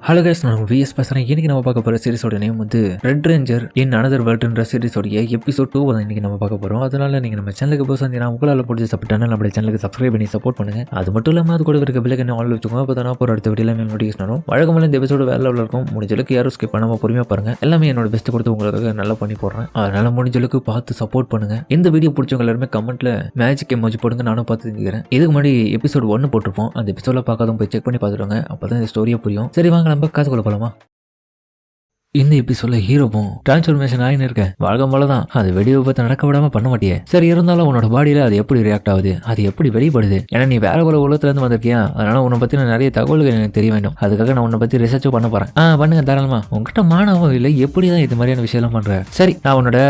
Hello guys, நான் vs பேசுகிறேன். இன்றைக்கி நம்ம பார்க்க போகிற சீரிஸோட நேம் வந்து ரெட் ரேஞ்சர் இன் அனதர் வேர்ல்டுன்ற சீரிஸோடைய எபிசோட் 2 தான் இன்றைக்கி நம்ம பார்க்க போகிறோம். அதனால் நீங்கள் நம்ம சேனலுக்கு போய் சேர்ந்தீங்கன்னா உங்களால் பிடிச்சி சப்போர்ட்டான நம்மளுடைய சேனலுக்கு சப்ஸ்கிரைப் பண்ணி சப்போர்ட் பண்ணுங்கள். அது மட்டும் இல்லாமல் அது கூட இருக்க பிள்ளைங்க ஆல் வச்சுக்கோங்க. அப்போ தான் போகிற அடுத்த வீடியோவில் மேல் நோட்டிஃபிகேஷன் வரும். வழக்கமாக இந்த எபிசோடு வேறு லெவலில் இருக்கும். முடிஞ்சளவுக்கு யாரும் ஸ்கிப் பண்ணாமல் பொறுமையாக பாருங்கள். எல்லாமே என்னோட பெஸ்ட் கொடுத்து உங்களுக்கு நல்லா பண்ணி போடுறேன். அதனால் முடிஞ்சளவுக்கு பார்த்து சப்போர்ட் பண்ணுங்கள். இந்த வீடியோ பிடிச்சவங்க எல்லாருமே கமெண்ட்டில் மேஜிக் எமோஜி போடுங்க. நானும் பார்த்து தெரிஞ்சுக்கிறேன். இதுக்கு முன்னாடி எபிசோட் 1 போட்டிருப்போம். அந்த எபிசோடில் பார்க்காதவங்க போய் செக் பண்ணி பார்த்துருவாங்க. அப்போ தான் இந்த ஸ்டோரியை புரியும். சரி வாங்க நம்ம காசுக்குள்ள போகலாமா. இந்த எபிசோட்ல ஹீரோவும் டிரான்ஸ்ஃபர்மேஷன் ஆகின்னு இருக்கேன். வழக்கம் போலதான் அது வெடி விபத்து நடக்க விடாம பண்ண மாட்டியே. சரி, இருந்தாலும் உன்னோட பாடியில அது எப்படி ரியாக்ட் ஆகுது, அது எப்படி வெளிப்படுது? ஏன்னா நீ வேற ஒரு உலகத்துல இருந்து வந்திருக்கியா, அதனால உன்னை பத்தி நிறைய தகவல்கள் எனக்கு தெரிய வேண்டும். அதுக்காக நான் உன்னை பத்தி ரிசர்ச்சும் பண்ண போறேன். பண்ணுங்க தாராளமா. உங்ககிட்ட மானவோ இல்லை, எப்படிதான் இது மாதிரியான விஷயம் எல்லாம் பண்ற? சரி, நான் உன்னோட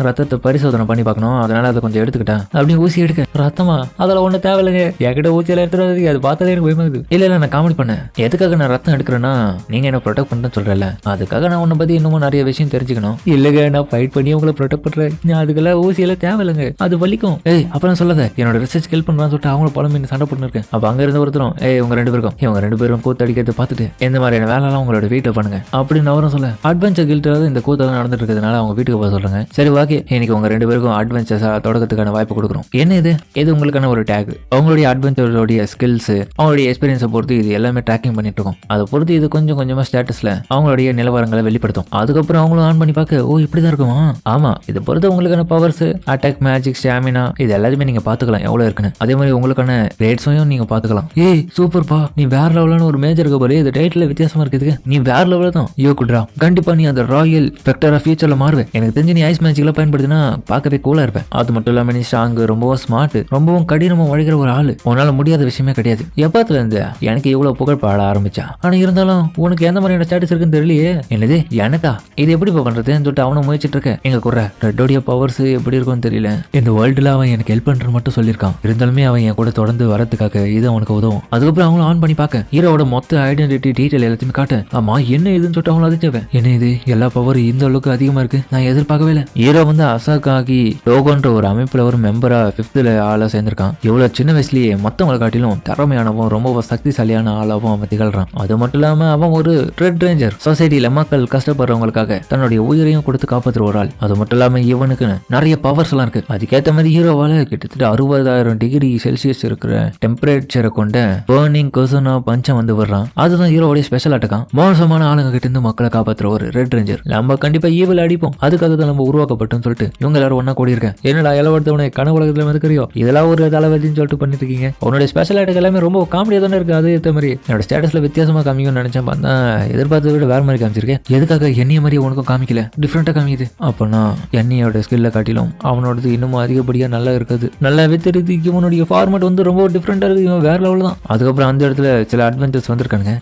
ரத்தத்தை பரிசோதனை பண்ணி பார்க்கணும், அதனால அதை கொஞ்சம் எடுத்துக்கிட்டேன். அப்படின்னு ஊசி எடுக்க ரத்தமா அதில் ஒண்ணு தேவையில்லைங்க. என்கிட்ட ஊசியில எடுத்துறது அது பார்த்ததே எனக்கு பயமாகுது. இல்ல நான் காமெடி பண்ணேன். எதுக்காக நான் ரத்தம் எடுக்கிறேன்னா நீங்க என்ன ப்ரொடெக்ட் பண்ணுறேன்னு சொல்றேன்ல, அதுக்காக நான் பத்தி இன்னமும் நிறைய விஷயம் தெரிஞ்சுக்கணும். இல்லங்க, நான் ஃபைட் பண்ணி உங்களை ப்ரொடெக்ட் பண்றேன். அதுக்கெல்லாம் ஊசியெல்லாம் தேவையில்லைங்க, அது வலிக்கும். அப்புறம் சொல்லாத, என்னோட ரிசர்ச் ஹெல்ப் பண்றான்னு சொல்லிட்டு அவங்கள பழம் சண்டை போட்டு இருக்கேன். அப்ப அங்க இருந்த ஒருத்தரும் உங்க ரெண்டு பேரும் கூத்து அடிக்கிறது பார்த்துட்டு எந்த மாதிரியான வேலைலாம் உங்களோட வீட்டில் பண்ணுங்க அப்படின்னு அவரும் சொல்ல, அட்வென்ச்சர் கில்டாவது இந்த கூத்தெல்லாம் நடந்துட்டு இருக்கிறதுனால அவங்க வீட்டுக்கு போக சொல்றாங்க. சரி ஓகே, இன்னைக்கு உங்க 2 பேருக்கும் அட்வென்ச்சர்ஸா தொடக்கத்துக்கான வாய்ப்பு கொடுக்குறோம். என்ன இது உங்களுக்கான ஒரு டேக். அவங்களுடைய அட்வென்ச்சரோடைய ஸ்கில்ஸ், அவங்களுடைய எக்ஸ்பீரியன்ஸை பொறுத்து இது எல்லாமே ட்ராக்கிங் பண்ணிட்டு இருக்கோம். அதை பொறுத்து இது கொஞ்சம் கொஞ்சமா ஸ்டேட்டஸ்ல அவங்களுடைய நிலவரங்களை வெளிப்படுத்தும். அதுக்கப்புறம் அவங்களும் ஆன் பண்ணி பார்க்க, ஓ இப்படிதான் இருக்குமா? ஆமா, இதை பொறுத்து உங்களுக்கான பவர்ஸ், அட்டாக், மேஜிக், ஸ்டாமினா இது எல்லாத்தையுமே நீங்க பாத்துக்கலாம் எவ்வளவு இருக்குன்னு. அதே மாதிரி உங்களுக்கான ரேட்ஸையும் நீங்க பாத்துக்கலாம். ஏய் சூப்பர்ப்பா, நீ வேற லெவலான ஒரு மேஜர் போல. இது டைட்டில் வித்தியாசமா இருக்குது. நீ வேற லெவல தான். யோ குட்ரா, கண்டிப்பா நீ அந்த ராயல் வெக்டரா ஃபியூச்சர்ல மாறுவேன். எனக்கு தெரிஞ்சு நீ ஐஸ் மேஜிக்ல பயன்படுத்தினா பார்க்கவே கூலா இருப்பேன். அது மட்டும் இல்லாம நீ ஸ்ட்ராங், ரொம்பவும் ஸ்மார்ட், ரொம்பவும் கடினமா உழைக்கிற ஒரு ஆளு. உன்னால முடியாத விஷயமே கிடையாது. எப்பத்துல இருந்து எனக்கு இவ்வளவு புகழ் பாட ஆரம்பிச்சா? ஆனா இருந்தாலும் உனக்கு எந்த மாதிரியான ஸ்டேட்டஸ் இருக்குன்னு தெரியலையே. என்னது எனக்கா? இது எப்படி பண்றதுன்னு சொல்லிட்டு அவனை முயற்சிட்டு இருக்கேன். எங்க குற ரெட்டோடைய பவர்ஸ் எப்படி இருக்கும்னு தெரியல. இந்த வேர்ல்டுல அவன் எனக்கு ஹெல்ப் பண்றன்னு மட்டும் சொல்லியிருக்கான். இருந்தாலுமே அவன் என் கூட தொடர்ந்து வரதுக்காக இது அவனுக்கு உதவும். அதுக்கப்புறம் அவங்களும் ஆன் பண்ணி பார்க்க ஹீரோட மொத்த ஐடென்டிட்டி டீடைல் எல்லாத்தையுமே காட்டு. ஆமா என்ன இதுன்னு சொல்லிட்டு அவங்களும் அதிர்ச்சவன். என்ன இது, எல்லா பவரும் இந்த அளவுக்கு அதிகமா இருக்கு, நான் எதிர்பார்க்கவே இல்லை. ஹீரோ வந்து அசாகாகி டோகோன்ற ஒரு அமைப்புல ஒரு மெம்பரா 5th ஆளா சேர்ந்திருக்கான். இவ்வளவு சின்ன வயசுலயே மத்தவங்களை காட்டிலும் திறமையானவும் ரொம்ப சக்திசாலியான ஆளாவும் அவன் திகழ்றான். அது மட்டும் இல்லாம அவன் ஒரு ரெட் ரேஞ்சர். சொசைட்டில மக்கள் கஷ்டப்படுறவங்களுக்காக தன்னுடைய உயிரையும் கொடுத்து காப்பாற்றுற ஒரு ஆள். அது மட்டும் இல்லாம இவனுக்கு நிறைய பவர்ஸ் எல்லாம் இருக்கு. அதுக்கேற்ற மாதிரி ஹீரோவால கிட்டத்தட்ட 60,000 டிகிரி செல்சியஸ் இருக்கிற டெம்பரேச்சரை கொண்ட பர்னிங் கொசனா பஞ்சம் வந்து வர்றான். அதுதான் ஹீரோடைய ஸ்பெஷல் அட்டக்கான். மோசமான ஆளுங்க கிட்ட இருந்து மக்களை காப்பாற்றுற ஒரு ரெட் ரேஞ்சர். நம்ம கண்டிப்பா ஈவில் அடிப்போம், அதுக்காக தான் நம்ம உருவாக்கப்பட்டோம்னு சொல்லிட்டு இவங்க எல்லாரும் ஒன்னா கூடி இருக்கேன். என்னடா இளவரத்தவனை கனவு உலகத்துல இருக்கிறியோ, இதெல்லாம் ஒரு தலைவலின்னு சொல்லிட்டு பண்ணிட்டு இருக்கீங்க. உன்னுடைய ஸ்பெஷல் அட்டக் எல்லாமே ரொம்ப காமெடியா தானே இருக்கு. அது ஏற்ற மாதிரி என்னோட ஸ்டேட்டஸ்ல வித்தியாசமா காமிக்கும்னு நினைச்சேன். பார்த்தா எதிர்பார்த்ததை விட வேற மாதிரி காமிச்சிருக்கேன். எதுக்காக என்னைய மாதிரி உனக்கும் காமிக்கல, டிஃப்ரெண்டா காமிக்குது. அப்பனா என்னையோட ஸ்கில்ல காட்டிலும் அவனோடது இன்னமும் அதிகப்படியா நல்லா இருக்குது. நல்லாவே தெரியுது இவனுடைய ஃபார்மேட் வந்து ரொம்ப டிஃப்ரெண்டா இருக்கு. இவன் வேற லெவல் தான். அதுக்கப்புறம் அந்த இடத்துல சில அட்வென்ச்சர்ஸ் வந்திருக்கானுங்க.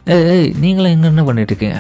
நீங்களும் எங்க என்ன பண்ணிட்டு இருக்கீங்க?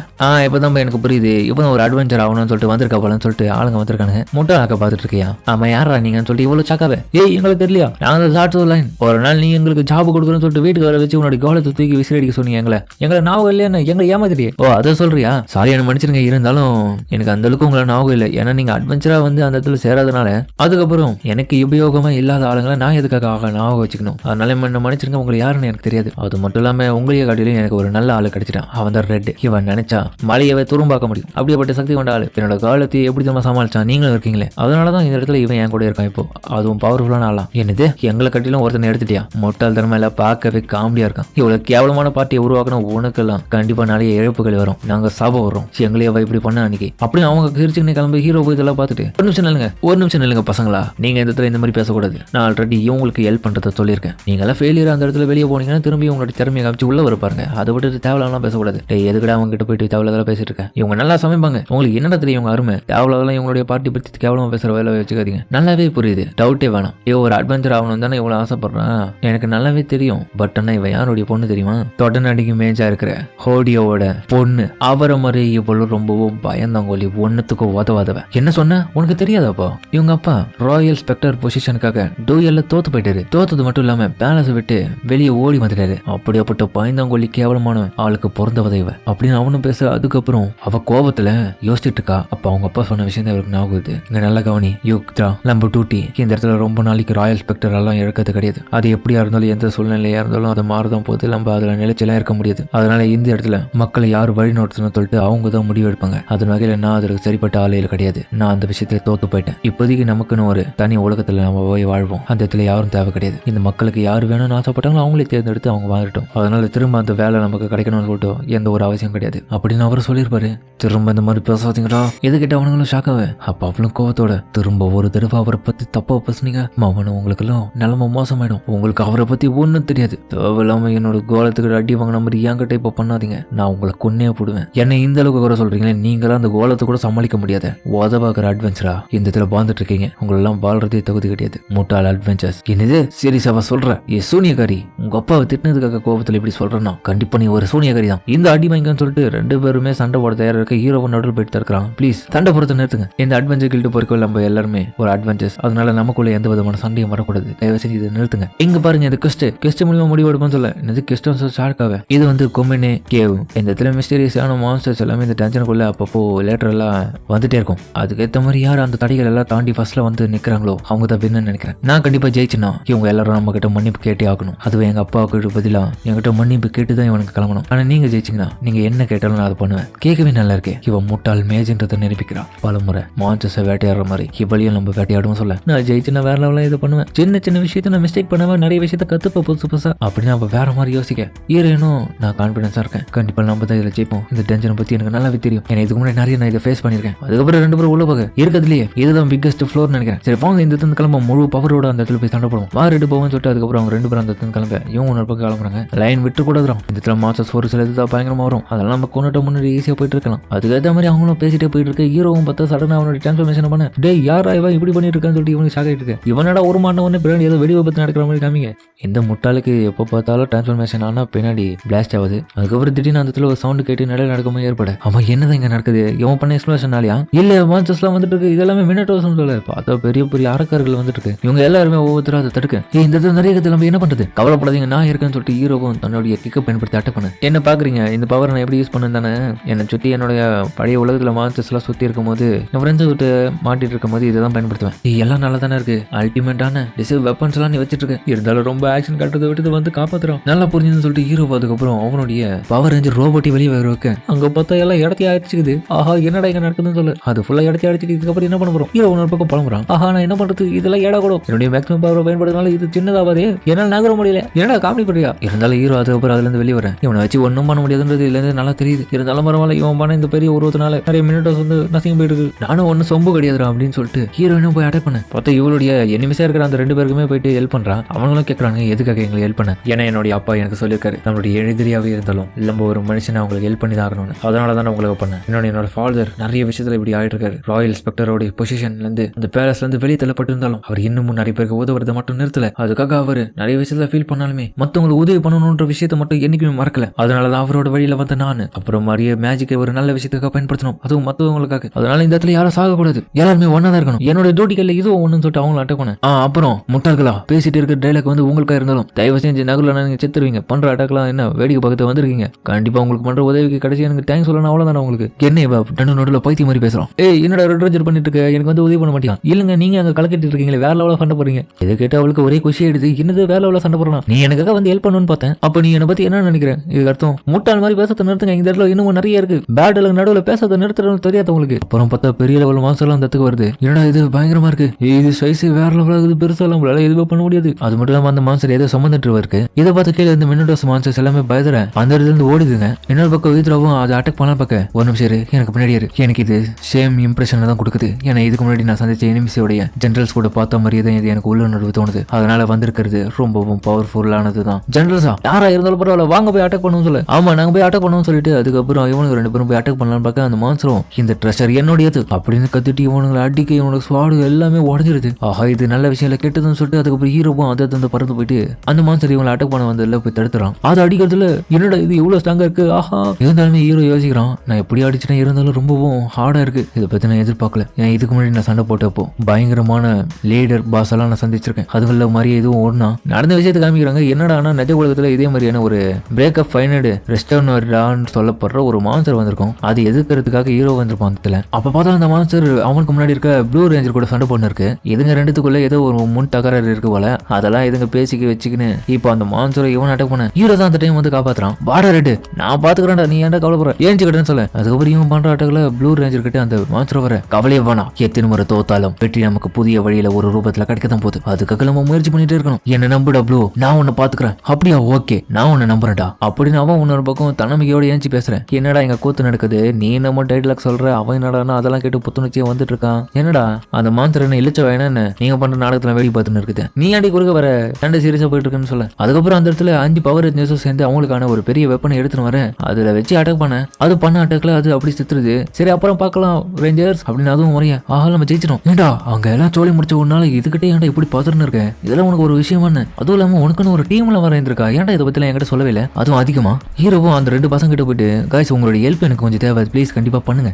இப்பதான் எனக்கு புரியுது, இவன் ஒரு அட்வென்ச்சர் ஆகணும்னு சொல்லிட்டு வந்திருக்கா போலன்னு சொல்லிட்டு ஆளுங்க வந்திருக்கானுங்க. முட்டாளாக்க பாத்துட்டு இருக்கியா? ஆமா யாரா நீங்கன்னு சொல்லிட்டு இவ்வளவு சாக்காவே. எங்களுக்கு தெரியலையா? நாங்க சாட்ஸ் லைன் ஒரு நாள் நீ எங்களுக்கு ஜாப் கொடுக்குறேன்னு சொல்லிட்டு வீட்டுக்கு வர வச்சு உன்னோட கோலத்தை தூக்கி விசில் அடிக்க சொன்னீங்க. எங்களை ஞாபகம் இல்லையா? எங்களை ஏமாத்திட்டியே. ஓ அதை சொல்றியா? சாரி என்ன மன்னிச்சிருங்க. இருந்தாலும் எனக்கு அந்த அளவுக்கு உங்களை ஞாபகம் இல்லை. ஏன்னா நீங்க அட்வென்ச்சரா வந்து அந்த இடத்துல சேராதனால அதுக்கப்புறம் எனக்கு உபயோகமா இல்லாத ஆளுங்களை நான் எதுக்காக ஞாபகம் வச்சுக்கணும். அதனால என்ன மன்னிச்சிருங்க. உங்களை யாருன்னு எனக்கு தெரியாது. அது மட்டும் இல்லாம உங்களைய காட்டிலும் எனக்கு ஒரு நல்ல ஆளு கிடைச்சிட்டான். அவன் தான் ரெட். இவன் நினைச்சா மலையவே துரும்பாக்க முடியும். அப்படியேப்பட்ட சக்தி கொண்ட ஆளு. என்னோட காலத்தை எப்படி நம்ம சமாளிச்சான் நீங்களும் இருக்கீங்களே. அதனாலதான் இந்த இடத்துல இவன் என் கூட இருக்கான். இப்போ அதுவும் பவர்ஃபுல்லான ஆளா. என்னது எங்களை கட்டிலும் ஒருத்தனை எடுத்துட்டியா? மொட்டால் திறமை எல்லாம் பார்க்கவே காமெடியா இருக்கான். இவ்வளவு கேவலமான பார்ட்டியை உருவாக்கணும் உனக்கெல்லாம் கண்டிப்பா நிறைய இழப்புகள் வரும். நாங்க சாபம் வரும். எங்களையே இப்படி பண்ண அன்னைக்கு அப்படின்னு அவங்க சிரிச்சுன்னு கிளம்பி ஹீரோ போய் இதெல்லாம் பார்த்துட்டு ஒரு நிமிஷம் நில்லுங்க பசங்களா, நீங்க இந்த இடத்துல இந்த மாதிரி பேசக்கூடாது. நான் ஆல்ரெடி இவங்களுக்கு ஹெல்ப் பண்றதை சொல்லியிருக்கேன். நீங்க எல்லாம் ஃபெயிலியர் அந்த இடத்துல வெளியே போனீங்கன்னா திரும்பி உங்களோட திறமையை காமிச்சு உள்ள வரப்பாருங்க. அதை விட்டு தேவையில்லாம் பேசக்கூடாது. எதுக்கடா அவங்க கிட்ட போயிட்டு தேவையில்லாம் பேசிட்டு இருக்கேன். இவங்க நல்லா சமைப்பாங்க, உங்களுக்கு என்னடா தெரியும் இவங்க அருமை. தேவையில்லாம் இவங்களுடைய பார்ட்டி பத்தி கேவலமா பேசுற வேலை வச்சுக்காதீங்க. நல்லாவே புரியுது, டவுட்டே வேணாம். ஒரு அட்வென்ச்சர் ஆகணும் தானே இவ்வளவு ஆசைப்படுறான், எனக்கு நல்லாவே தெரியும். பட் ஆனா இவ யாருடைய பொண்ணு தெரியுமா? தொடர்ந்து அடிக்கு மேஜா இருக்கிற ஹோடியோட பொண்ணு. அவரை மாதிரி இவ்வளவு ரொம்பவும் பயந்தாங்கோலி, ஒன்னுத்துக்கும் உதவாதவ. என்ன சொன்ன உனக்கு தெரியாதாப்பா? இவங்க அப்பா ராயல் ஸ்பெக்டர் பொசிஷனுக்காக டூயல்ல தோத்து போயிட்டாரு. தோத்தது மட்டும் இல்லாம பேலஸ் விட்டு வெளியே ஓடி வந்துட்டாரு. அப்படியாப்பட்ட பயந்தாங்கோலி கேவலமான ஆளுக்கு பிறந்த உதவ அப்படின்னு அவனும் பேச. அதுக்கப்புறம் அவ கோபத்துல யோசிச்சுட்டு இருக்கா. அப்ப அவங்க அப்பா சொன்ன விஷயம் தான் அவருக்கு ஞாபகம். இங்க நல்ல கவனி யுக்தா நம்ம டூட்டி இந்த இடத்துல ரொம்ப நாளைக்கு ராயல் ஸ்பெக்டர் எல்லாம் இழக்கிறது கிடையாது. அது எப்படியா இருந்தாலும் எந்த சூழ்நிலையா இருந்தாலும் அதை மாறுதான் போது நம்ம அதுல நிலைச்செல்லாம் இருக்க முடியாது. அதனால இந்த இடத்துல மக்களை யார் வழி நடத்தணும்னு சொல்லிட்டு அவங்க தான் முடிவு எடுப்பாங்க. அதன் வகையில நான் அதுக்கு சரிப்பட்ட ஆலையில கிடையாது. நான் அந்த விஷயத்துல தோத்து போயிட்டேன். இப்போதைக்கு நமக்குன்னு ஒரு தனி உலகத்துல நம்ம போய் வாழ்வோம். அந்த இடத்துல யாரும் தேவை கிடையாது. இந்த மக்களுக்கு யார் வேணும்னு ஆசைப்பட்டாங்களோ அவங்களே தேர்ந்தெடுத்து அவங்க வாழட்டும். அதனால திரும்ப அந்த வேலை நமக்கு கிடைக்கணும்னு சொல்லிட்டு எந்த ஒரு அவசியம் கிடையாது அப்படின்னு அவர் சொல்லியிருப்பாரு. திரும்ப இந்த மாதிரி பேசாதீங்களா எது கிட்ட அவனுங்களும் ஷாக்காவ. அப்ப அவளும் கோவத்தோட திரும்ப ஒரு தடவை அவரை பத்தி தப்பா பேசுனீங்க மாமனு உங்களுக்கு எல்லாம் நிலைமை மோசமாயிடும். உங்களுக்கு அவரை பத்தி ஒன்னும் தெரியாது. தேவையில்லாம என்னோட கோலத்துக்கு அடி வாங்கின மாதிரி என்கிட்ட இப்ப பண்ணாதீங்க. நான் உங்களை கொன்னே போடுவேன். என்னை இந்த அளவுக்கு குறை சொல்றீங்களே, நீங்களாம் அந்த கோலத்தை கூட சமாளிக்க முடியாத உதவாக்குற அட்வென்ச்சரா இந்த இடத்துல வாழ்ந்துட்டு இருக்கீங்க. உங்களெல்லாம் வாழ்றதே தகுதி கிடையாது. முட்டாள் அட்வென்ச்சர்ஸ். என்னது சீரியஸாவா சொல்ற? ஏ சூனியக்காரி, உங்க அப்பாவை திட்டினதுக்காக கோபத்துல இப்படி சொல்றேன்னா கண்டிப்பா நீ ஒரு சூனியக்காரி தான். இந்த அடி வாங்கன்னு சொல்லிட்டு ரெண்டு பேருமே சண்டை போட தயாரா இருக்க. ஹீரோவை நடுவில் போயிட்டு தடுக்கிறான். ப்ளீஸ் சண்டை போறத நிறுத்துங்க. இந்த அட்வென்ச்சர் கில்டு பொறுக்க நம்ம எல்லாருமே ஒரு அட்வென்ச்சர்ஸ். அதனால நமக்குள்ள எந்த விதமான சண்டையும் வரக்கூடாது. தயவு செஞ்சு இதை நிறுத்துங்க. இங்க பாருங்க, இது கெஸ்ட் மூலமா முடிவு எடுப்பான்னு சொல்ல என்னது கெஸ்ட் ஷார்க்காக. இது வந்து கொம்பினே கேவ். இந்த இடத்துல மிஸ்டீரியஸான மான்ஸ்டர்ஸ் எல்லாமே இந்த டென்ஷனுக்குள்ள அப்பப்போ லேட்டர் எல்லாம் வந்துட்டே இருக்கும். அதுக்கேற்ற மாதிரி யார் அந்த தடைகள் எல்லாம் தாண்டி ஃபர்ஸ்ட்ல வந்து நிக்கிறாங்களோ அவங்க தான் வின்னு நினைக்கிறேன். நான் கண்டிப்பா ஜெயிச்சுனா இவங்க எல்லாரும் நம்ம கிட்ட மன்னிப்பு கேட்டே ஆகணும். அதுவும் எங்க அப்பாவுக்கு பதிலா என்கிட்ட மன்னிப்பு கேட்டுதான் இவனுக்கு கிளம்பணும். ஆனா நீங்க ஜெயிச்சிங்கன்னா நீங்க என்ன கேட்டாலும் நான் அதை பண்ணுவேன். கேட்கவே நல்லா இருக்கே. இவன் முட்டாள் மேஜ்ன்றதை நிரூபிக்கிறான். பல முறை மான்ஸ்டர்ஸை வேட்டையாடுற மாதிரி இவளையும் நம்ம வேட்டையாடும் சொல்ல நான் ஜெயிச்சுனா வேற லெவலில் இது பண்ணுவேன். சின்ன சின்ன விஷயத்த நான் மிஸ்டேக் பண்ணாம நிறைய விஷயத்த கத்துப்ப புதுசா அப்படின்னு நம்ம வேற மாதிரி யோசிக்க. ஹீரோயினும் நான் கான்பிடன்ஸா இருக்கேன். கண்டிப்பா நம்ம தான் இதில் ஜெயிப்போம். இந்த டென்ஷனை பத்தி எனக்கு நல்லாவே தெரியும். ஏன்னா இதுக்கு முன்னாடி நிறைய நான் இதை ஃபேஸ் பண்ணிருக்கேன். அதுக்கப்புறம் ரெண்டு பேரும் உள்ள போக இருக்கிறதுலயே இதுதான் பிக்கஸ்ட் ஃப்ளோர் நினைக்கிறேன். சரி போங்க, இந்த இடத்துல கிளம்ப முழு பவரோட அந்த இடத்துல போய் சண்டை போடுவோம். வாரிட்டு போவோம்னு சொல்லிட்டு அதுக்கப்புறம் அவங்க ரெண்டு பேரும் அந்த இடத்துல கிளம்ப இவங்க ஒரு பக்கம் கிளம்புறாங்க. லைன் விட்டு கூட இந்த இடத்துல மாசஸ் ஒரு சில இதுதான் பயங்கரமா வரும். அதெல்லாம் நம்ம கொண்டுட்ட முன்னாடி ஈஸியா போயிட்டு இருக்கலாம். அதுக்கேற்ற மாதிரி அவங்களும் பேசிட்டே போயிட்டு இருக்கு. ஹீரோவும் பார்த்தா சடனா அவனோட டிரான்ஸ்ஃபர்மேஷன் பண்ண டேய் யாரா இவன் இப்படி பண்ணிட்டு இருக்கான்னு சொல்லிட்டு இவனுக்கு ஷாக் ஆயிட்டு இருக்கு. இவனடா ஒரு மாட்ட உடனே பின்னாடி ஏதோ வெடி விபத்து நடக்கிற மாதிரி காமிங்க. இந்த முட்டாளுக்கு எப்போ பார்த்தாலும் டிரான்ஸ்ஃபர்மேஷன் ஆனா பின்னாடி பிளாஸ்ட் ஆகுது. அதுக்கப்புறம் திடீர்னு அந்த இடத்துல ஒரு சவுண்ட் கேட்டு நிறைய நடக்கும்போது ஏற்பட அவன் என்னதான் இங்க நடக்குது, இவன் பண்ண எக்ஸ்பிளேஷனாலயா இல்ல மான்ஸ்டர்ஸ் எல்லாம் வந்துட்டு இருக்கு. இதெல்லாமே மினட்டோஸ் சொல்ல பார்த்தா பெரிய பெரிய அரக்கர்கள் வந்துட்டு இருக்கு. இவங்க எல்லாருமே ஒவ்வொருத்தரும் அதை தடுக்க இந்த இடத்துல நிறைய கதை நம்ம என்ன பண்றது, கவலைப்படாதீங்க நான் இருக்கேன்னு சொல்லிட்டு ஹீரோவும் தன்னுடைய கிக்க பயன்படுத்தி அட்டாக் பண்ணு. என்ன பாக்குறீங்க, இந்த பவர் நான் எப்படி யூஸ் பண்ணேன் தானே. என்னை சுற்றி என்னுடைய பழைய உலகத்துல மான்ஸ்டர்ஸ் எல்லாம் சுத்தி இருக்கும் போது என் ஃப்ரெண்ட்ஸை விட்டு மாட்டிட்டு இருக்கும் போது இதை தான் பயன்படுத்துவேன். எல்லாம் நல்லா தானே இருக்கு. அல்டிமேட்டான டிசைவ் வெப்பன்ஸ் எல்லாம் நீ வச்சிட்டு இருக்க. இருந்தாலும் ரொம்ப ஆக்ஷன் காட்டுறதை விட்டு வந்து காப்பாத்துறோம். நல்லா புரிஞ்சுன்னு சொல்லிட்டு ஹீரோ அதுக்கப்புறம் அவனுடைய பவர் ரேஞ்சர் ரோபோட்டி வெளியே வர வைக்க அங்க பார்த்தா எல்லாம் இடத்தையே அடிச்சுக்குது. ஆஹா என்னடா இங்க நடக்குதுன்னு சொல்லு. அது ஃபுல்லா இடத்தையே அடிச்சுக்கு. இதுக்கப்புறம் என்ன பண்ண போறோம்? ஹீரோ ஒரு பக்கம் பழம்புறான். ஆஹா நான் என்ன பண்றது, இதெல்லாம் ஏடா கூட என்னுடைய மேக்ஸிமம் பவரை பயன்படுத்தினால இது சின்னதாவதே என்னால் நகர முடியல. என்னடா காமெடி பண்றியா? இருந்தாலும் ஹீரோ அதுக்கப்புறம் அதுல இருந்து வெளியே வரேன். இவனை வச்சு ஒன்றும் பண்ண முடியாதுன்றது இதுல இருந்து நல்லா தெரியுது. இருந்தாலும் பரவாயில்ல, இவன் பண்ண இந்த பெரிய உருவத்தினால நிறைய மினிட்டோஸ் வந்து நசிங்க போயிருக்கு. நானும் ஒன்னும் சொம்பு கிடையாதுரா அப்படின்னு சொல்லிட்டு ஹீரோயினும் போய் அட்டாக் பண்ண பார்த்தா இவளுடைய எனிமிஸா இருக்கிற அந்த ரெண்டு பேருக்குமே போயிட்டு ஹெல்ப் பண்றான். அவங்களும் கேட்கறாங்க எதுக்காக எங்களுக்கு ஹெல்ப் பண்ண. ஏன்னா என்னுடைய அப்பா எனக்கு சொல்லியிருக்காரு நம்மளுடைய எதிரியாவே இருந்தாலும் நம்ம ஒரு மனுஷனை அவங்களுக்கு ஹெல்ப் பண்ணி தான் ஆகணும்னு. அதனால தான் உங்களுக்கு பண்ணேன். என்னோட ஃபாதர் நிறைய விஷயத்துல இப்படி ஆயிட்டு இருக்காரு. ராயல் ஸ்பெக்டரோட பொசிஷன்ல இருந்து அந்த பேலஸ்ல இருந்து வெளியே தள்ளப்பட்டு இருந்தாலும் அவர் இன்னமும் நிறைய பேருக்கு உதவுறதை மட்டும் நிறுத்தல. அதுக்காக அவர் நிறைய விஷயத்துல ஃபீல் பண்ணாலுமே மத்தவங்களுக்கு உதவி பண்ணணும்ன்ற விஷயத்தை மட்டும் என்னைக்குமே மறக்கல. அதனாலதான் அவரோட வழியில வந்த நான் அப்புறம் நிறைய மேஜிக்கை ஒரு நல்ல விஷயத்துக்காக பயன்படுத்தணும், அதுவும் மத்தவங்களுக்காக. அதனால இந்த இடத்துல யாரும் சாகக்கூடாது, எல்லாருமே ஒன்னா தான் இருக்கணும். என்னோட டியூட்டிகள்ல இதுவும் ஒண்ணுன்னு சொல்லிட்டு அவங்களை அட்டாக் பண்ணேன். அப்புறம் முட்டாள்களா பேசிட்டு இருக்க டைலாக் வந்து உங்களுக்கா இருந்தாலும் தயவு செஞ்சு நகுல நீங்க செத்துருவீங்க. பண்ற அட்டாக்லாம் என்ன வேடிக்கை பக்கத்து வந்திருக்கீங்க. கண்டிப்பா உங்களுக்கு பண்ற உதவிக்கு கடைசி எனக்கு தேங்க்ஸ் சொல்லணும். அவ்வளவுதான் உங்களுக்கு என்ன ரெண்டு நடுவில் பைத்திய மாதிரி பேசுறோம். ஏய் என்னோட ரெட்ரேஞ்சர் பண்ணிட்டு இருக்க, எனக்கு வந்து உதவி பண்ண மாட்டேன். இல்லங்க நீங்க அங்க கலக்கிட்டு இருக்கீங்களே, வேற லெவலில் சண்டை போறீங்க. இதை கேட்டு அவளுக்கு ஒரே குஷி ஆயிடுது. என்னது வேற லெவலில் சண்டை போறோம், நீ எனக்காக வந்து ஹெல்ப் பண்ணணும்னு பார்த்தேன். அப்ப நீ என்னை பத்தி என்ன நினைக்கிறேன்? இதுக்கு அர்த்தம் முட்டாள் மாதிரி பேசத்தை நிறுத்துங்க. இந்த இடத்துல இன்னும் நிறைய இருக்கு. பேட்டில் நடுவில் பேசத்தை நிறுத்துறது தெரியாது உங்களுக்கு. அப்புறம் பார்த்தா பெரிய லெவல் மாசம் அந்த இடத்துக்கு வருது. என்னடா இது பயங்கரமா இருக்கு, இது சைஸ் வேற லெவலாக இது பெருசா நம்மளால எதுவும் பண்ண முடியாது. அது மட்டும் இல்லாம அந்த மான்சர் ஏதோ சம்மந்துட்டு இருக்கு. இதை பார்த்து கீழே இந்த மினிட்டோஸ் மான்சர்ஸ் எல்லாமே பயந்துற அந்த இடத்துல இருந்து ஓடிதுங்க. இன்னொரு பக்கம் வீத்ராவும் அதை அட்டாக் பண்ணலாம் பார்க்க ஒரு நிமிஷம் எனக்கு பின்னாடி எனக்கு இது சேம் இம்ப்ரெஷன் தான் கொடுக்குது. ஏன்னா இதுக்கு முன்னாடி நான் சந்திச்ச எனிமிஸோடைய ஜெனரல்ஸ் கூட பார்த்த மாதிரியே தான் இது எனக்கு உள்ளுணர்வு தோணுது. அதனால வந்திருக்கிறது ரொம்பவும் பவர்ஃபுல்லானது தான். ஜெனரல்ஸா யாரா இருந்தாலும் பரவாயில்ல வாங்க போய் அட்டாக் பண்ணுவோம் சொல்ல. ஆமா நாங்க போய் அட்டாக் பண்ணுவோம் சொல்லிட்டு அதுக்கப்புறம் இவனுக்கு ரெண்டு பேரும் போய் அட்டாக் பண்ணலான்னு பார்க்க அந்த மான்சரும் இந்த ட்ரெஷர் என்னுடையது அப்படின்னு கத்திட்டு இவனுங்களை அடிக்க இவனுக்கு ஸ்வாடு எல்லாமே உடஞ்சிருது. ஆஹா இது நல்ல விஷயம் இல்லை கெட்டதுன்னு சொல்லிட்டு அதுக்கப்புறம் ஹீரோவும் அதை தந்து பறந்து போயிட்டு அந்த மான்சர் இவங்களை அட்டாக் பண்ண வந்ததுல போய் தடுத்துறான். அதை அடிக்கிறதுல என்னடா இது இவ்வளவு ஸ்ட்ராங்கா இருக்கு. ஆஹா இருந்தாலுமே ஹீரோ யோசிக்கிறான் நான் எப்படி அடிச்சுனா இருந்தாலும் ரொம்பவும் ஹார்டா இருக்கு. இதை பத்தி நான் எதிர்பார்க்கல. ஏன் இதுக்கு முன்னாடி நான் சண்டை போட்டப்போ பயங்கரமான லீடர் பாஸ் எல்லாம் நான் சந்திச்சிருக்கேன். அதுக்குள்ள மாதிரியே எதுவும் ஓடனா நடந்த விஷயத்தை காமிக்கிறாங்க. என்னடா ஆனா நிஜ உலகத்துல இதே மாதிரியான ஒரு பிரேக்கப் ஃபைனடு ரெஸ்டாரண்ட் சொல்லப்படுற ஒரு மான்ஸ்டர் வந்திருக்கும். அது எதிர்க்கிறதுக்காக ஹீரோ வந்திருப்பான். அப்ப பார்த்தா அந்த மான்ஸ்டர் அவனுக்கு முன்னாடி இருக்க ப்ளூ ரேஞ்சர் கூட சண்டை போட்டு இருக்கு. இதுங்க ரெண்டுத்துக்குள்ள ஏதோ ஒரு முன் தகராறு இருக்கு போல. அதெல்லாம் இதுங்க பேசிக்க வச்சுக்கின்னு இப்போ அந்த மான்ஸ்டரை இவன் அட்டாக் பண்ண ஹீரோ தான் அந்த டைம் வந்து காப்பாத்துறான். வாடா ரெட்டு நான் பாத்துக்கிறேன்டா, நீ ஏன்டா கவலைப்படுற, ஏஞ்சுக்கிட்டேன்னு சொல்ல. அதுக்கப்புறம் இவன் பண்ற அட்டாக்ல ப்ளூ ரேஞ்சர் கிட்ட அந்த மான்ஸ்டர் வர கவலையே வேணாம், எத்தனை முறை தோத்தாலும் வெற்றி நமக்கு புதிய வழியில ஒரு ரூபத்துல கிடைக்கத்தான் போகுது. அதுக்காக நம்ம முயற்சி பண்ணிட்டே இருக்கணும். என்ன நம்புடா ப்ளூ, நான் உன்னை பாத்துக்கிறேன். அப்படியா, ஓகே நான் உன்னை நம்புறேன்டா அப்படின்னு அவன் இன்னொரு பக்கம் தன்னம்பிக்கையோட ஏஞ்சி பேசுறேன். என்னடா எங்க கூத்து நடக்குது, நீ நம்ம டைலாக் சொல்ற, அவன் என்னடா அதெல்லாம் கேட்டு புத்துணர்ச்சியா வந்துட்டு இருக்கான். என்னடா அந்த மான்ஸ்டர் என்ன இழிச்ச வேணா நீங்க பண்ற நாடகத்துல வேடி பார்த்துன்னு இருக்குது, நீ அடி குறுக்க வர சண்டை சீரியஸா போயிட்டு இருக்குன்னு சொல்ல. அதுக்கப்புறம் அந்த இடத்துல 5 பவர் ரேஞ்சர்ஸும் சேர்ந்து அவங்களுக்கான ஒரு பெரிய வெப்பனை எடுத்துன்னு வர அதுல வச்சு அட்டாக் பண்ண. அது பண்ண அட்டாக்ல அது அப்படி சித்துருது. சரி அப்புறம் பார்க்கலாம் ரேஞ்சர்ஸ் அப்படின்னு அதுவும் முறையா ஆஹா நம்ம ஜெயிச்சிடும். ஏண்டா அவங்க எல்லாம் சோழி முடிச்ச ஒரு நாள் இதுக்கிட்டே ஏன்டா இப்படி பதறன்னு இருக்க, இதெல்லாம் உனக்கு ஒரு விஷயம் என்ன, அதுவும் இல்லாம உனக்குன்னு ஒரு டீம்ல வர இருந்திருக்கா, ஏன்டா இதை பத்தி என்கிட்ட சொல்லவே இல்லை. அதுவும் அதிகமா ஹீரோவும் அந்த 2 பசங்க கிட்ட போயிட்டு காய்ஸ் உங்களுடைய ஹெல்ப் எனக்கு கொஞ்சம் தேவை ப்ளீஸ் கண்டிப்பா பண்ணுங்க.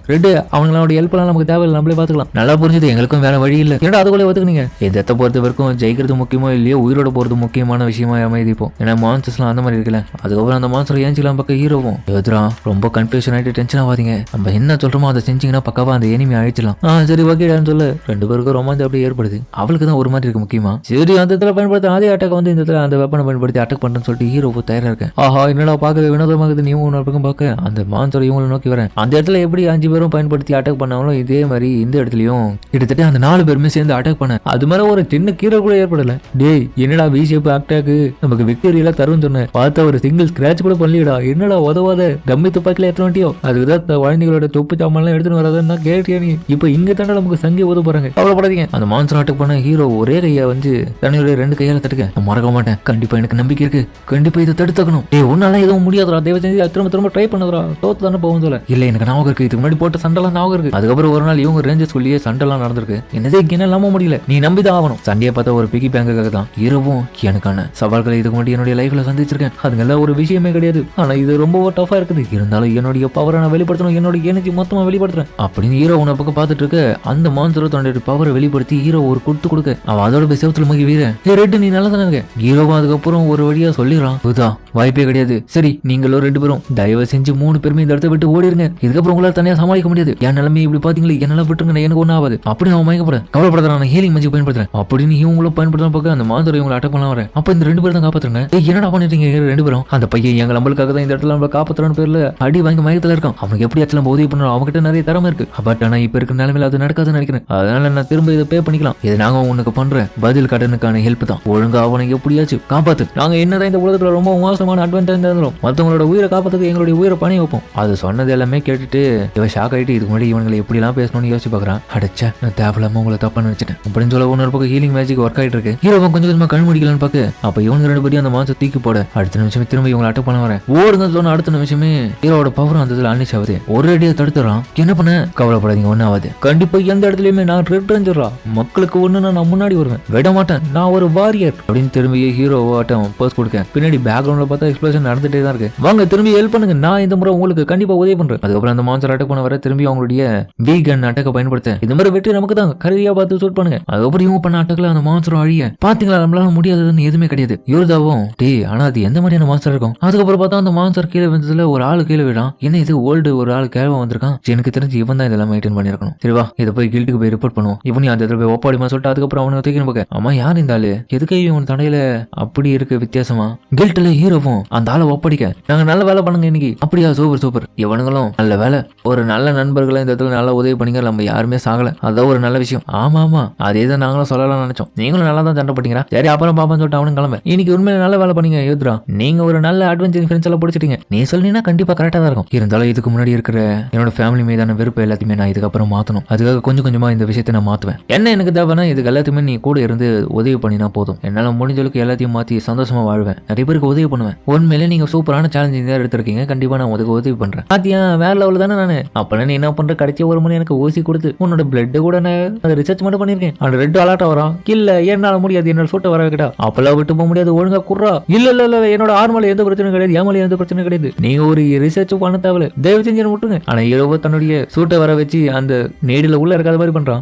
அவங்களோட ஹெல்ப் எல்லாம் நமக்கு தேவையில்லை, நம்மளே பாத்துக்கலாம். நல்லா புரிஞ்சது, எங்களுக்கும் வேற வழி இல்லை. ஏன்னா அதுக்குள்ளே ஒத்துக்குனீங்க. எதை பொறுத்த வரைக்கும் ஜெயிக்கிறது முக்கியமோ இல்லையோ உயிரோட போறது முக்கியமான விஷயமா அமைதிப்போம். ஏன்னா மான்ஸ்டர்ஸ்லாம் அந்த மாதிரி இருக்குல்ல. அதுக்கப்புறம் அந்த மான்ஸ்டர் ஏஞ்சிலாம் பக்கம் ஹீரோவும் எதிரா ரொம்ப கன்ஃபியூஷன் ஆகிட்டு டென்ஷன் ஆகாதீங்க, நம்ம என்ன சொல்றோமோ அதை செஞ்சீங்கன்னா பக்காவா அந்த எனிமி அழிச்சிடலாம். சரி ஓகேடான்னு சொல்ல 2 பேருக்கும் ரொமான்ஸ் அப்படியே ஏற்படுது. அவளுக்கு தான் ஒரு மாதிரி இருக்கு முக்கியமா. சரி அந்த இடத்துல பயன்படுத்த அதே அட்டாக் வந்து இந்த இடத்துல அந்த வெப்பனை பயன்படுத்தி அட்டாக் பண்ணுறேன்னு சொல்லிட்டு ஹீரோ தயாரா இருக்கேன். ஆஹா என்னடா பார்க்கவே வினோதமாகுது, நீ ஒரு பக்கம் பார்க்க அந்த மான்ஸ்டர் இவங்களை நோக்கி வரேன். அந்த இடத்துல எப்படி 5 பேரும் பயன்படுத்தி அட்டாக் பண்ணாலும் இதே மாதிரி இந்த இடத்துலயும் கிட்டத்தட்ட அந்த 4 பேருமே சேர்ந்து அட்டாக் பண்ண அது மாதிரி ஒரு சின்ன கீரை கூட ஏற்படல. டேய் என்னடா V-shape அட்டாக்கு நமக்கு விக்டரியெல்லாம் தரும் சொன்ன, பார்த்தா ஒரு சிங்கிள் ஸ்கிராச் கூட பண்ணலடா, என்னடா உதவாத டம்மி துப்பாக்கில எத்தனை வண்டியோ அதுக்குதான் குழந்தைகளோட தொப்பு சாமான்லாம் எடுத்துன்னு வராதுன்னா கேட்டியா நீ. இப்போ இங்க தானே நமக்கு சங்கி உதவ போறாங்க, கவலைப்படாதீங்க. அந்த மான்ஸ்டர் அட்டாக் பண்ண ஹீரோ ஒரே கையா வந்து தன்னுடைய 2 கையால தடுக்க மறக்க மாட்டேன், கண்டிப்பா எனக்கு நம்பிக்கை இருக்கு, கண்டிப்பா இதை தடுத்துக்கணும். டேய் உன்னால எதுவும் முடியாதுடா, தயவு செஞ்சு திரும்ப ட்ரை பண்ணுறா, தோத்து தானே போகும் சொல்ல. இல்ல எனக்கு ஞாபகம் இருக்கு, இதுக்கு முன்னாடி போட்ட சண்டெல்லாம் ஞாபகம் இருக்கு. அதுக்கப்புறம் ஒரு நாள் இவங்க ரேஞ்சர்ஸ் சொல்லியே சண்டெல்லாம் நடந்திருக்கு. என்னதே என்ன நம்ப முடியல, நீ நம்பிதான் ஆகணும். சண்டையை பார்த்தா ஒரு பிகி பேங்குக்காக தான். இரவும் எனக்கான சவால்களை இதுக்கு முன்னாடி என்னுடைய லைஃப்ல சந்திச்சிருக்கேன். அதுங்கெல்லாம் ஒரு விஷயமே கிடையாது. ஆனா இது ரொம்ப டஃபா இருக்குது. இருந்தாலும் என்னுடைய பவரை நான் வெளிப்படுத்தணும், என்னுடைய எனர்ஜி மொத்தமா வெளிப்படுத்துறேன் அப்படின்னு ஹீரோ உன்னை பக்கம் பார்த்துட்டு இருக்க. அந்த மான்ஸ்டர் தன்னுடைய பவரை வெளிப்படுத்தி ஹீரோ ஒரு கொடுக்க அவன் அதோட போய் செவத்துல மகி வீரன் ரெட்டு நீ நல்லா தானே இருக்க. ஹீரோவும் அதுக்கப்புறம் ஒரு வழியா சொல்லிடுறான், வாய்ப்பே கிடையாது. சரி நீங்களும் 2 பேரும் தயவு செஞ்சு 3 பேருமே இந்த இடத்த விட்டு ஓடிருங்க. இதுக்கப்புறம் உங்களால தனியா சமாளிக்க முடியாது. என் நிலைமை இப்படி பாத்தீங்களா, என்னால விட்டுருங்க, எனக்கு ஒன்றும் ஆகாது அப்படின்னு அவன் மயக்கப்பட கவலைப்படுறான். ஹீலிங் மஞ்சி பயன்படுத்துறேன் அப்படின்னு இவங்களும் பயன்படுத்த பார்க்க அந்த மான்ஸ்டர் இவங்களை அட்டாக் பண்ணலாம் வரேன். அப்ப இந்த 2 பேரும் தான் காப்பாத்துறாங்க. என்னடா பண்ணிட்டீங்க 2 பேரும்? அந்த பையன் எங்க நம்மளுக்காக தான் இந்த இடத்துல நம்மள காப்பாத்துறான்னு பேர்ல அடி வாங்கி மயக்கத்துல இருக்கான். அவனுக்கு எப்படி ஆச்சு நம்ம உதவி பண்ணணும், அவங்ககிட்ட நிறைய திறமை இருக்கு. பட் ஆனா இப்ப இருக்க நிலைமையில அது நடக்காதுன்னு நினைக்கிறேன். அதனால நான் திரும்ப இதை பே பண்ணிக்கலாம். இது நாங்க உனக்கு பண்றேன் பதில் கடனுக்கான ஹெல்ப் தான். ஒழுங்கா அவனை எப்படியாச்சும் காப்பாத்து. நாங்க என்னதான் இந்த உலகத்துல ரொம்ப மோசமான அட்வான்டேஜ் இருந்தாலும் மத்தவங்களோட உயிரை காப்பாத்துக்கு எங்களுடைய உயிரை பணி வைப்போம். அது சொன்னது எல்லாமே கேட்டுட்டு இவன் ஷாக் ஆயிட்டு இதுக்கு முன்னாடி இவங்களை எப்படி எல்லாம் பேசணும்னு யோசிச்சு பாக்குறான். அடைச்சா நான் தேவையில்லாம உங்களை தப்பா நினைச்சிட்டேன் அப்படின்னு சொல்ல ஒரு பக்கம் ஹீலிங் மேஜிக் ஒர்க் ஆயிட்டு இருக்கு. ஹீரோவும் கொஞ்சம் கொஞ்சமா கண் முடிக்கலான்னு பாக்க அப்ப இவங்க 2 பேரும் அந்த மான்ஸ்டர் தூக்கி போட அடுத்த நிமிஷமே திரும்ப இவங்களை அட்டாக் பண்ண வரேன். ஓடுங்க சொன்ன அடுத்த நிமிஷமே ஹீரோட பவர் அந்த இதுல அன்னிச் ஆகுது. ஒரு அடியா தடுத்துறான். என்ன பண்ண கவலைப்படாதீங்க, ஒன்னும் ஆகுது. கண்டிப்பா எந்த இடத்துலயுமே நான் ரெட் ரேஞ்சரா மக்களுக்கு ஒண்ணு நான் முன்னாடி வருவேன், விட மாட்டேன், நான் ஒரு வாரியர் அப்படின்னு திரும்பி ஹீரோ ஆட்டம் போஸ்ட் கொடுக்க பின்னாடி பேக்ரவுண்ட்ல பார்த்தா எக்ஸ்ப்ளோஷன் நடந்துட்டே தான் இருக்கு. வாங்க திரும்பி ஹெல்ப் பண்ணுங்க, நான் இந்த முறை உங்களுக்கு கண்டிப்பா உதவி பண்றேன். அதுக்கப்புறம் அந்த மான்ஸ்டர் அட்டாக் பண்ண வர திரும்பி அவங்களுடைய வீகன் அட்டாக்க பயன்படுத்த இந்த மாதிரி வெற்றி நமக்கு தான், கருவியா பார்த்து சூட் பண்ணுங்க. அதுக்கப்புறம் இவங்க பண்ண அட்டாக்ல அந்த மான்ஸ்டர் அழிய பாத்தீங்களா, நம்மளால முடியாததுன்னு எதுவுமே கிடையாது. யோர்தாவும் டே ஆனா அது எந்த மாதிரியான மான்ஸ்டர் இருக்கும். அதுக்கப்புறம் பார்த்தா அந்த மான்ஸ்டர் கீழே வந்ததுல ஒரு ஆளு கீழே விடான். என்ன இது ஓல்டு ஒரு ஆள் கேள்வா வந்திருக்கான். எனக்கு தெரிஞ்சு இவன் தான் இதெல்லாம் மெயின்டைன் பண்ணிருக்கணும். சரிவா இதை போய் கில்ட்டுக்கு போய் ரிப்போர்ட் பண்ணுவோம். இவனையும் அந்த இடத்துல போய் ஒப்பாடிமா சொல்லிட்டு அதுக்கப்புறம் அவனை தூக்கி பார்க்க அம்மா யார் இந்த ஆளு, எதுக்கு இவன் தடையில அப்படி இருக்கு வித்தியாசமா. கில்ட்ல ஹீரோவும் அந்த ஆளை ஒப்படைக்க நாங்க நல்ல வேலை பண்ணுங்க இன்னைக்கு. அப்படியா சூப்பர் சூப்பர், இவனுங்களும் நல்ல வேலை, ஒரு நல்ல நண்பர்களை இந்த இடத்துல நல்லா உதவி பண்ணிங்க, நம்ம யாருமே சாகல, அதான் ஒரு நல்ல விஷயம். ஆமா ஆமா அதே தான் நாங்களும் சொல்லலாம் நினைச்சோம், நீங்களும் நல்லா தான் சண்டை போட்டீங்களா. சரி அப்புறம் பாப்பான்னு சொல்லிட்டு அவனும் கிளம்ப. இன்னைக்கு உண்மையில நல்ல வேலை பண்ணீங்க யோத்ரா, நீங்க ஒரு நல்ல அட்வென்ச்சர் ஃப்ரெண்ட்ஸ் எல்லாம் பிடிச்சிட்டீங்க. நீ சொன்னீங்கன்னா கண்டிப்பா கரெக்டா தான் இருக்கும். இருந்தாலும் இதுக்கு முன்னாடி இருக்கிற என்னோட ஃபேமிலி மீதான வெறுப்பு எல்லாத்தையுமே நான் இதுக்கப்புறம் மாத்தணும். அதுக்காக கொஞ்சம் கொஞ்சமா இந்த விஷயத்தை நான் மாத்துவேன். என்ன எனக்கு தேவைன்னா இதுக்கு எல்லாத்தையுமே நீ கூட இருந்து உதவி பண்ணினா போதும். என்னால முடிஞ்சளவுக்கு எல்லாத்தையும் மாத்தி சந்தோஷமா வாழ்வேன், நிறைய பேருக்கு உதவி பண்ணுவேன். உண்மையிலே நீங்க சூப்பரான சேலஞ்சிங் தான் எடுத்திருக்கீங்க, கண்டிப்பா நான் உங்களுக்கு உதவி பண்றேன். பாத்தியா வேற லெவல் தானே நானு. அப்ப நீ என்ன பண்ற, கடைசி ஒரு மணி எனக்கு ஊசி கொடுத்து உன்னோட பிளட் கூட நான் அதை ரிசர்ச் மட்டும் பண்ணிருக்கேன். அந்த ரெட் அலாட்டா வரான், இல்ல என்னால முடியாது, என்னோட சூட்டை வர வைக்கட்டா, அப்பெல்லாம் விட்டு போக முடியாது, ஒழுங்கா குறா. இல்ல இல்ல இல்ல என்னோட ஆர்மல எந்த பிரச்சனையும் கிடையாது, ஏமல எந்த பிரச்சனையும் கிடையாது, நீங்க ஒரு ரிசர்ச் பண்ண தேவையில்ல, தயவு செஞ்சு விட்டுருங்க. ஆனா ஹீரோவோ தன்னுடைய சூட்டை வர வச்சு அந்த நேடில உள்ள இருக்காத மாதிரி பண்றான்.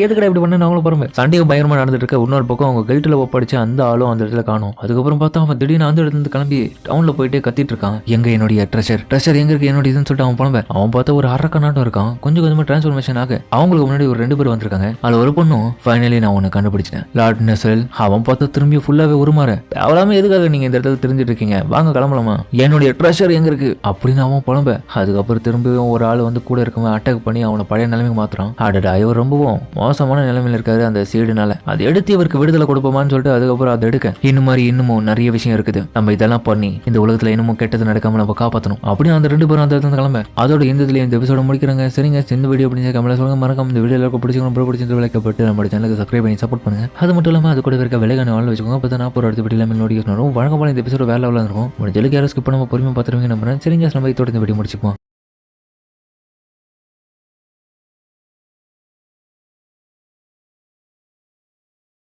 எதுக்கடா இப்படி பண்ண அவங்களும் பாருங்க. சண்டையும் பயங்கரமா நடந்துட்டு இருக்க. இன்னொரு பக்கம் அவங்க கெல்ட்ல ஒப்படைச்சு அந்த ஆளும் அந்த இடத்துல காணும். அதுக்கப்புறம் பார்த்தா அவன் திடீர்னு அந்த இடத்துல கிளம்பி டவுன்ல போயிட்டு கத்திட்டு இருக்கான். எங்க என்னுடைய ட்ரெஷர் எங்க இருக்கு என்னுடைய இதுன்னு சொல்லிட்டு அவன் புலம்ப. அவன் பார்த்தா ஒரு அரக்க நாட்டம் இருக்கான். கொஞ்சம் கொஞ்சமா டிரான்ஸ்ஃபர்மேஷன் ஆக அவங்களுக்கு முன்னாடி ஒரு 2 பேர் வந்திருக்காங்க. அதுல ஒரு பொண்ணும் ஃபைனலி நான் உன்னை கண்டுபிடிச்சேன் லார்ட் நெசல். அவன் பார்த்தா திரும்பி ஃபுல்லாவே உருமாற. தேவலாம எதுக்காக நீங்க இந்த இடத்துல தெரிஞ்சிட்டு இருக்கீங்க, வாங்க கிளம்பலாமா, என்னுடைய ட்ரெஷர் எங்க இருக்கு அப்படின்னு அவன் புலம்ப. அதுக்கப்புறம் திரும்பியும் ஒரு ஆள் வந்து கூட இருக்கவன் அட்டாக் பண்ணி அவனை பழைய நிலைமைக்கு மாத்துறான். அடடா இவர் ரொம்பவும் மோசமான நிலைமையில இருக்காரு அந்த சீடுனால. அதை எடுத்து இவருக்கு விடுதலை கொடுப்போமான்னு சொல்லிட்டு அதுக்கப்புறம் அதை எடுக்க இன்னும் நிறைய விஷயம் இருக்குது. நம்ம இதெல்லாம் பண்ணி இந்த உலகத்துல இன்னமும் கெட்டது நடக்காம நம்ம காப்பாற்றணும் அப்படின்னு அந்த 2 பேரும் அந்த இடத்துல கிளம்ப. அதோட இந்த எபிசோட முடிக்கிறாங்க. சரிங்க, இந்த வீடியோ அப்படின்னு கமெண்ட்ல சொல்லுங்க. மறக்காம இந்த வீடியோ எல்லாருக்கும் பிடிச்சிருந்து விளக்கப்பட்டு நம்ம சேனலுக்கு சப்ஸ்கிரைப் பண்ணி சப்போர்ட் பண்ணுங்க. அது மட்டும் இல்லாம அது கூட இருக்க விலைக்கான வாழ் வச்சுக்கோங்க. அப்போ நான் ஒரு அடுத்த வீடியோல நோட்டிஃபிகேஷன் வரும். வழக்கமான இந்த எபிசோட வேலை இருக்கும். முடிஞ்சளவுக்கு யாரும் ஸ்கிப் பண்ணாம பொறுமையா பார்த்துருவீங்க நம்புறேன். சரிங்க, நம்ம இதோட இந்த வீடியோ முடிச்சுப்போம்.